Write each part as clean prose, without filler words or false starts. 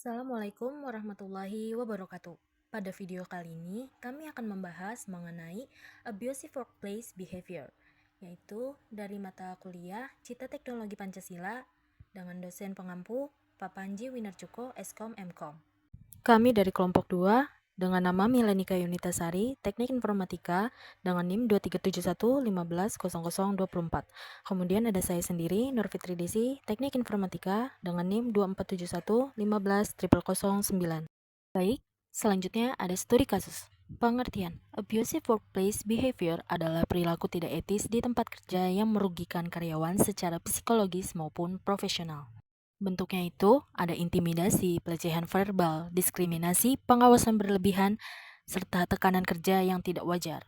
Assalamualaikum warahmatullahi wabarakatuh. Pada video kali ini, kami akan membahas mengenai abusive workplace behavior, yaitu dari mata kuliah Cita Teknologi Pancasila dengan dosen pengampu Pak Panji Winarjoko, Eskom Mkom. Kami dari kelompok 2 dengan nama Milenika Yunitasari, Teknik Informatika dengan NIM 2371150024. Kemudian ada saya sendiri, Nur Fitri Desi, Teknik Informatika dengan NIM 2471150009. Baik, selanjutnya ada studi kasus. Pengertian, abusive workplace behavior adalah perilaku tidak etis di tempat kerja yang merugikan karyawan secara psikologis maupun profesional. Bentuknya itu ada intimidasi, pelecehan verbal, diskriminasi, pengawasan berlebihan, serta tekanan kerja yang tidak wajar.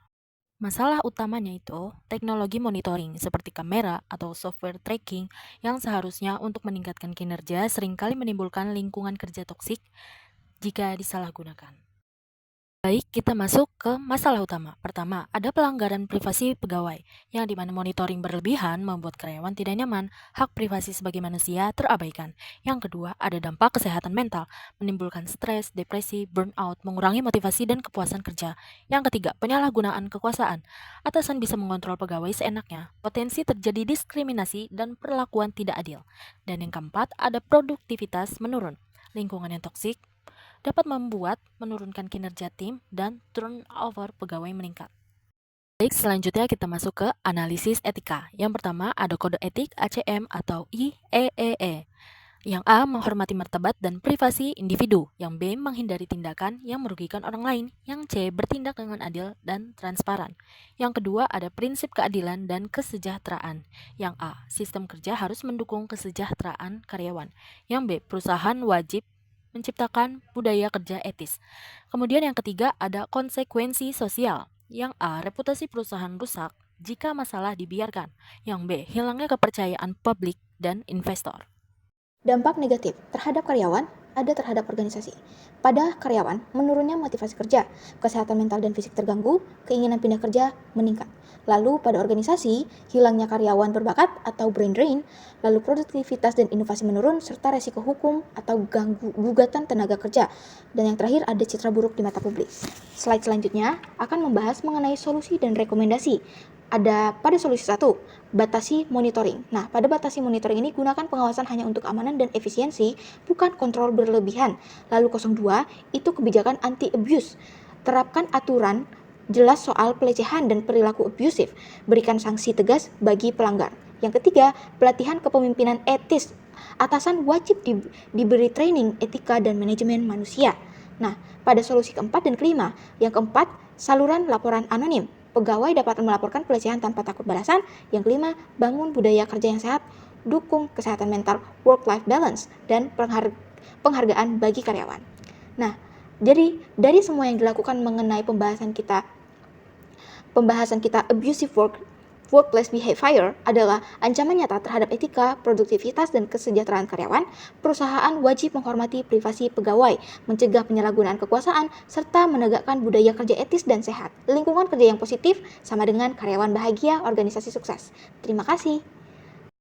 Masalah utamanya itu teknologi monitoring seperti kamera atau software tracking yang seharusnya untuk meningkatkan kinerja seringkali menimbulkan lingkungan kerja toksik jika disalahgunakan. Baik, kita masuk ke masalah utama. Pertama, ada pelanggaran privasi pegawai, yang dimana monitoring berlebihan membuat karyawan tidak nyaman, hak privasi sebagai manusia terabaikan. Yang kedua, ada dampak kesehatan mental, menimbulkan stres, depresi, burnout, mengurangi motivasi dan kepuasan kerja. Yang ketiga, penyalahgunaan kekuasaan. Atasan bisa mengontrol pegawai seenaknya, potensi terjadi diskriminasi dan perlakuan tidak adil. Dan yang keempat, ada produktivitas menurun, lingkungan yang toksik, dapat membuat menurunkan kinerja tim dan turnover pegawai meningkat. Baik, selanjutnya kita masuk ke analisis etika. Yang pertama ada kode etik ACM atau IEEE. Yang A menghormati martabat dan privasi individu. Yang B menghindari tindakan yang merugikan orang lain. Yang C bertindak dengan adil dan transparan. Yang kedua ada prinsip keadilan dan kesejahteraan. Yang A sistem kerja harus mendukung kesejahteraan karyawan. Yang B perusahaan wajib menciptakan budaya kerja etis. Kemudian yang ketiga ada konsekuensi sosial. Yang A, reputasi perusahaan rusak jika masalah dibiarkan. Yang B, hilangnya kepercayaan publik dan investor. Dampak negatif terhadap karyawan ada terhadap organisasi. Pada karyawan, menurunnya motivasi kerja, kesehatan mental dan fisik terganggu, keinginan pindah kerja meningkat. Lalu pada organisasi, hilangnya karyawan berbakat atau brain drain, lalu produktivitas dan inovasi menurun, serta resiko hukum atau gugatan tenaga kerja. Dan yang terakhir ada citra buruk di mata publik. Slide selanjutnya akan membahas mengenai solusi dan rekomendasi. Ada pada solusi 1, batasi monitoring. Nah, pada batasi monitoring ini gunakan pengawasan hanya untuk keamanan dan efisiensi, bukan kontrol berlebihan. Lalu 02, itu kebijakan anti-abuse. Terapkan aturan jelas soal pelecehan dan perilaku abusif. Berikan sanksi tegas bagi pelanggar. Yang ketiga, pelatihan kepemimpinan etis. Atasan wajib diberi training etika dan manajemen manusia. Nah, pada solusi keempat dan kelima, yang keempat, saluran laporan anonim. Pegawai dapat melaporkan pelecehan tanpa takut balasan. Yang kelima, bangun budaya kerja yang sehat, dukung kesehatan mental, work-life balance, dan penghargaan bagi karyawan. Nah, jadi dari semua yang dilakukan mengenai pembahasan kita abusive workplace behavior adalah ancaman nyata terhadap etika, produktivitas, dan kesejahteraan karyawan. Perusahaan wajib menghormati privasi pegawai, mencegah penyalahgunaan kekuasaan, serta menegakkan budaya kerja etis dan sehat. Lingkungan kerja yang positif sama dengan karyawan bahagia, organisasi sukses. Terima kasih.